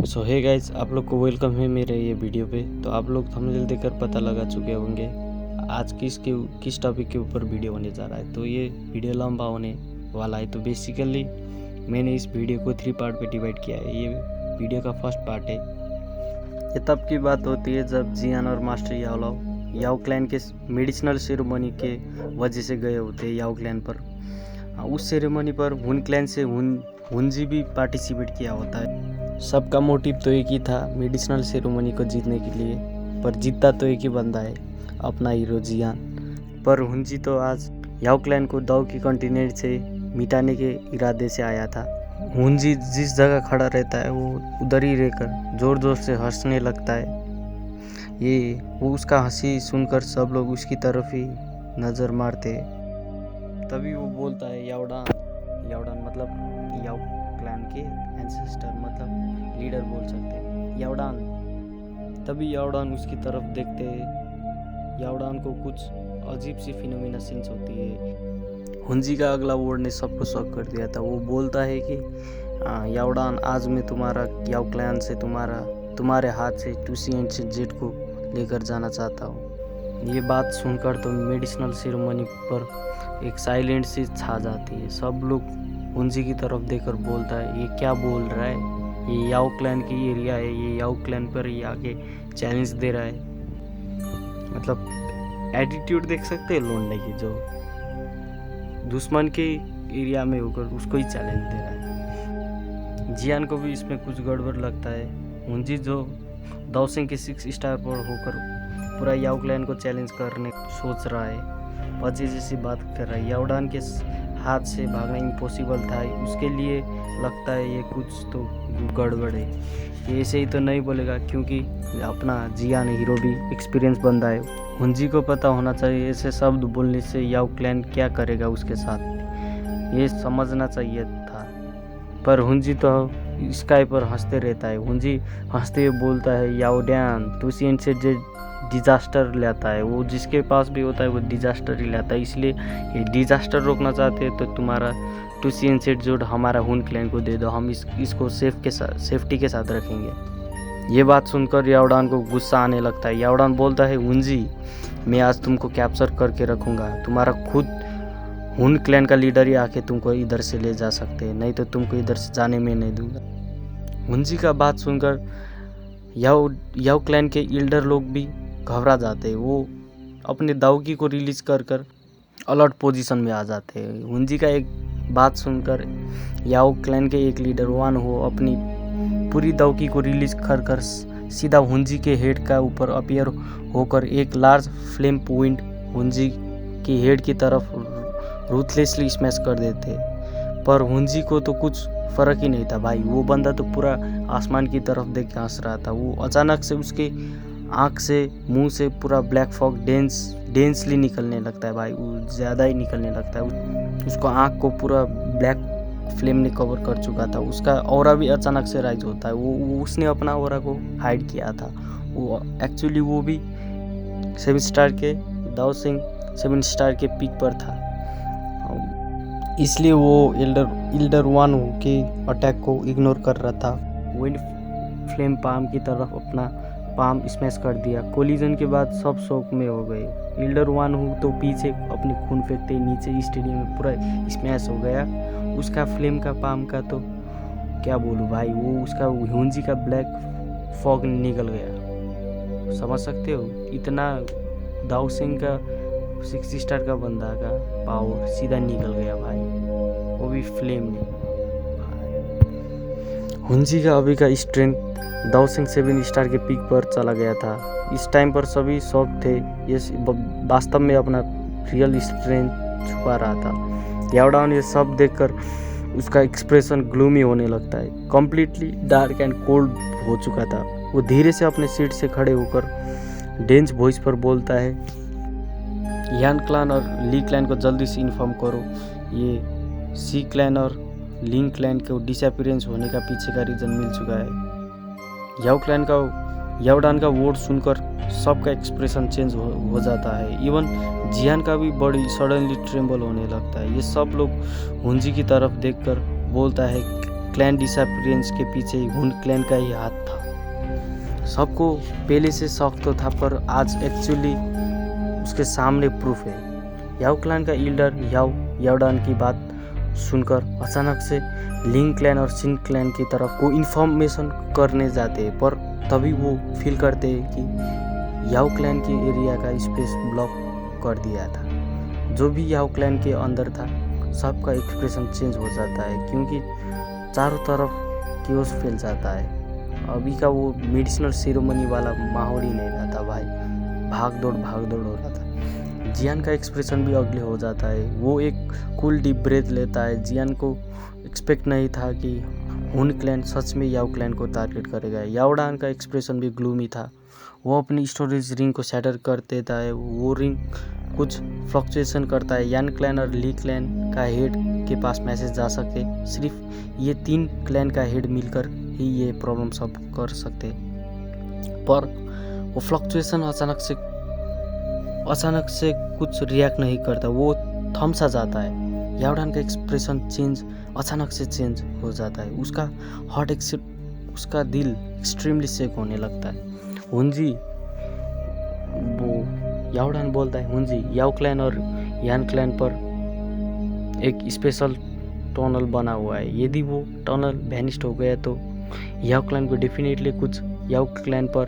सो hey guys, आप लोग को वेलकम है मेरे ये वीडियो पे। तो आप लोग थंबनेल देखकर पता लगा चुके होंगे आज किस टॉपिक के ऊपर वीडियो होने जा रहा है। तो ये वीडियो लंबा होने वाला है। तो बेसिकली मैंने इस वीडियो को 3 पार्ट पे डिवाइड किया है। ये वीडियो का फर्स्ट पार्ट है। ये तब की बात होती है जब जियान और मास्टर याओ क्लैन के मेडिसिनल सेरेमनी के वजह से गए होते हैं याओ क्लैन पर। उस सेरेमनी पर हुन क्लैन से हुनजी भी पार्टिसिपेट किया होता है। सबका मोटिव तो एक ही था, मेडिसिनल सेरेमनी को जीतने के लिए। पर जीतता तो एक ही बंदा है, अपना हीरो जियान। पर हुनजी तो आज याओ क्लैन को दाओ की कॉन्टिनेंट से मिटाने के इरादे से आया था। हुनजी जिस जगह खड़ा रहता है वो उधर ही रहकर जोर जोर से हंसने लगता है। वो उसका हंसी सुनकर सब लोग उसकी तरफ ही नज़र मारते हैं। तभी वो बोलता है याओडान मतलब याओ क्लैन के एंसेस्टर, मतलब लीडर बोल सकते हैं, याओडान। तभी याओडान उसकी तरफ देखते हैं। याओडान को कुछ अजीब सी फिनोमिना सेंस होती है। हुनजी का अगला वर्ड ने सबको शॉक कर दिया था। वो बोलता है कि याओडान, आज मैं तुम्हारा याओ क्लैन से तुम्हारे हाथ से टूसी एंशिएंट जेड को लेकर जाना चाहता हूँ। ये बात सुनकर तो मेडिसिनल सेरेमनी पर एक साइलेंट सी छा जाती है। सब लोग हुनजी की तरफ देखकर बोलता है, ये क्या बोल रहा है? ये याओ क्लैन की एरिया है, ये याओ क्लैन पर ही आके चैलेंज दे रहा है। मतलब एटीट्यूड देख सकते हैं लोंडे की, जो दुश्मन के एरिया में होकर उसको ही चैलेंज दे रहा है। जियान को भी इसमें कुछ गड़बड़ लगता है। हुनजी जो दाओसिंग के 6 स्टार पर होकर पूरा याओ क्लैन को चैलेंज करने सोच रहा है, बच्चे जैसी बात कर रहा है। याओडान के हाथ से भागना इम्पॉसिबल था, उसके लिए लगता है ये कुछ तो गड़बड़ है। ये ऐसे ही तो नहीं बोलेगा, क्योंकि अपना जियान हीरो भी एक्सपीरियंस बंदा है। हुनजी को पता होना चाहिए ऐसे शब्द बोलने से याओ क्लैन क्या करेगा उसके साथ, ये समझना चाहिए था। पर हुनजी तो स्काई पर हंसते रहता है। हुनजी हंसते हुए बोलता है, याओडान टूसी एंशिएंट जेड डिजास्टर लाता है। वो जिसके पास भी होता है वो डिजास्टर ही लाता है, इसलिए ये डिजास्टर रोकना चाहते हैं तो तुम्हारा टूसी एंशिएंट जेड हमारा हुन क्लैन को दे दो, हम इसको सेफ्टी के साथ रखेंगे। ये बात सुनकर याओडान को गुस्सा आने लगता है। याओडान बोलता है, हुनजी, मैं आज तुमको कैप्चर करके रखूँगा। तुम्हारा खुद हुन क्लैन का लीडर ही आके तुमको इधर से ले जा सकते हैं, नहीं तो तुमको इधर से जाने में नहीं दूंगा। हुनजी का बात सुनकर याओ क्लैन के एल्डर लोग भी घबरा जाते हैं। वो अपने दाओकी को रिलीज कर अलर्ट पोजीशन में आ जाते हैं। हुनजी का एक बात सुनकर याओ क्लैन के एक लीडर वान हो अपनी पूरी दाओकी को रिलीज कर सीधा हुनजी के हेड का ऊपर अपीयर होकर एक लार्ज फ्लेम पॉइंट हुनजी की हेड की तरफ रूथलेसली स्मैश कर देते। पर हुनजी को तो कुछ फ़र्क ही नहीं था भाई। वो बंदा तो पूरा आसमान की तरफ देख के हंस रहा था। वो अचानक से उसके आँख से मुंह से पूरा ब्लैक फॉग डेंसली निकलने लगता है भाई, वो ज़्यादा ही निकलने लगता है। उसको आँख को पूरा ब्लैक फ्लेम ने कवर कर चुका था। उसका ऑरा भी अचानक से राइज होता है। वो उसने अपना ऑरा को हाइड किया था। वो एक्चुअली वो भी 7 स्टार के दाओसिंग 7 स्टार के पीक पर था, इसलिए वो एल्डर वन के अटैक को इग्नोर कर रहा था। विंड फ्लेम पाम की तरफ अपना पाम स्मैश कर दिया। कोलिजन के बाद सब शौक में हो गए। एल्डर वन तो पीछे अपने खून फेंकते नीचे स्टेडियम में पूरा स्मैश हो गया। उसका फ्लेम का पाम का तो क्या बोलूँ भाई, वो उसका हुनजी का ब्लैक फॉग निकल गया। समझ सकते हो, इतना दाओसिंग का 6 स्टार का बंदा का पावर सीधा निकल गया भाई, वो भी फ्लेम नहीं। हुनजी का अभी का स्ट्रेंथ दाओसिंग 7 स्टार के पीक पर चला गया था। इस टाइम पर सभी शॉक थे। ये वास्तव में अपना रियल स्ट्रेंथ छुपा रहा था। याओडान ये सब देखकर उसका एक्सप्रेशन ग्लूमी होने लगता है। कम्प्लीटली डार्क एंड कोल्ड हो चुका था। वो धीरे से अपने सीट से खड़े होकर डेंस वॉइस पर बोलता है, यान क्लैन और ली क्लैन को जल्दी से इन्फॉर्म करो। ये सी क्लैन और लिंग क्लैन को डिसअपीयरेंस होने का पीछे का रीज़न मिल चुका है। याओडान का वर्ड सुनकर सबका एक्सप्रेशन चेंज हो जाता है। इवन जियान का भी बॉडी सडनली ट्रेम्बल होने लगता है। ये सब लोग हुनजी की तरफ देखकर बोलता है, क्लैन डिसअपीयरेंस के पीछे हुन क्लैन का ही हाथ था। सबको पहले से शक तो था, पर आज एक्चुअली उसके सामने प्रूफ है। याओ क्लैन का लीडर याओडान की बात सुनकर अचानक से लिंग क्लैन और सिन क्लैन की तरफ को इन्फॉर्मेशन करने जाते हैं, पर तभी वो फील करते हैं कि याओ क्लैन के एरिया का स्पेस ब्लॉक कर दिया था। जो भी याओ क्लैन के अंदर था सबका एक्सप्रेशन चेंज हो जाता है, क्योंकि चारों तरफ केओस फैल जाता है। अभी का वो मेडिसिनल सेरेमनी वाला माहौल ही नहीं रहा था भाई, भाग दौड़ हो रहा था। जियान का एक्सप्रेशन भी अगले हो जाता है। वो एक कूल डीप ब्रेथ लेता है। जियान को एक्सपेक्ट नहीं था कि हुन क्लैन सच में याओ क्लैन को टारगेट करेगा। याओडान का एक्सप्रेशन भी ग्लूमी था। वो अपनी स्टोरेज रिंग को शैटर कर देता है। वो रिंग कुछ फ्लक्चुएशन करता है। यान क्लैन और ली क्लैन का हेड के पास मैसेज जा सकते, सिर्फ ये 3 क्लैन का हेड मिलकर ही ये प्रॉब्लम सॉल्व कर सकते। पर वो फ्लक्चुएशन अचानक से कुछ रिएक्ट नहीं करता, वो थम सा जाता है। याओडान का एक्सप्रेशन अचानक से चेंज हो जाता है। उसका दिल एक्सट्रीमली शेक होने लगता है। हुनजी, वो याओडान बोलता है, हुनजी याओ क्लैन और यान क्लैन पर एक स्पेशल टनल बना हुआ है। यदि वो टनल वैनिश्ड हो गया तो याओ क्लैन को डेफिनेटली कुछ याओ क्लैन पर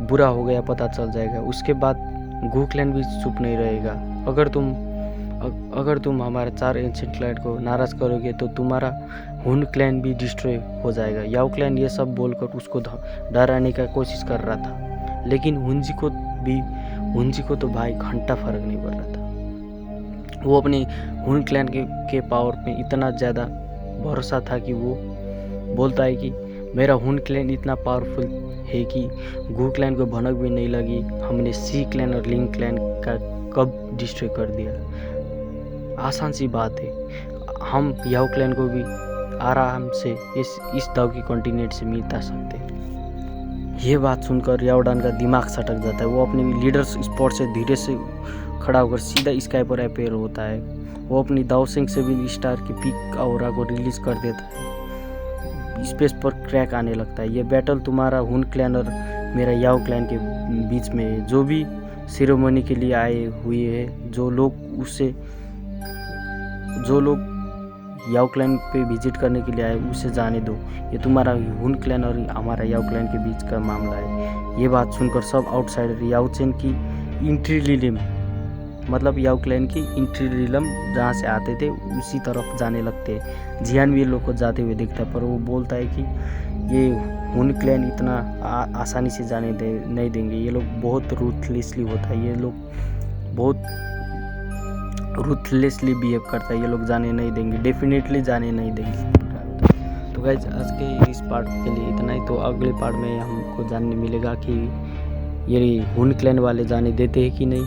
बुरा हो गया पता चल जाएगा। उसके बाद गु क्लैन भी चुप नहीं रहेगा। अगर तुम हमारे 4 एंशिएंट क्लैन को नाराज करोगे तो तुम्हारा हुन क्लैन भी डिस्ट्रॉय हो जाएगा। याओ क्लैन ये सब बोलकर उसको डराने का कोशिश कर रहा था, लेकिन हुनजी को तो भाई घंटा फर्क नहीं पड़ रहा था। वो अपने हुन क्लैन के पावर में इतना ज़्यादा भरोसा था कि वो बोलता है कि मेरा हुन क्लैन इतना पावरफुल है कि गु क्लैन को भनक भी नहीं लगी। हमने सी क्लैन और लिंग क्लैन का कब डिस्ट्रॉय कर दिया। आसान सी बात है, हम याओ क्लैन को भी आराम से इस दाव की कॉन्टिनेंट से मिटा सकते। ये बात सुनकर याओडान का दिमाग सटक जाता है। वो अपने लीडर्स स्पॉट से धीरे से खड़ा होकर सीधा स्काई पर अपेयर होता है। वो अपनी दाओसिंग सिविल स्टार की पीक ऑरा को रिलीज कर देता है। स्पेस पर क्रैक आने लगता है। ये बैटल तुम्हारा हुन क्लैन और मेरा याओ क्लैन के बीच में है। जो भी सेरेमनी के लिए आए हुए हैं, जो लोग याओ क्लैन पे विजिट करने के लिए आए, उसे जाने दो। ये तुम्हारा हुन क्लैन और हमारा याओ क्लैन के बीच का मामला है। ये बात सुनकर सब आउटसाइडर याओ चेन की इंट्रीलिम, मतलब याओ क्लैन की इंट्रीलिम जहाँ से आते थे उसी तरफ जाने लगते हैं। जियान भी ये लोग को जाते हुए दिखता है, पर वो बोलता है कि ये हुन क्लैन इतना आसानी से जाने नहीं देंगे। ये लोग बहुत रूथलेसली होता है, ये लोग बहुत रूथलेसली बिहेव करता है। ये लोग जाने नहीं देंगे, डेफिनेटली जाने नहीं देंगे। तो गाइस आज के इस पार्ट के लिए इतना ही। तो अगले पार्ट में हमको जानने मिलेगा कि ये हुन क्लैन वाले जाने देते हैं कि नहीं,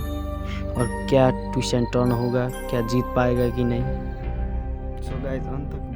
और क्या ट्विस्ट एंड टर्न होगा, क्या जीत पाएगा कि नहीं। सो गाइस अंत तक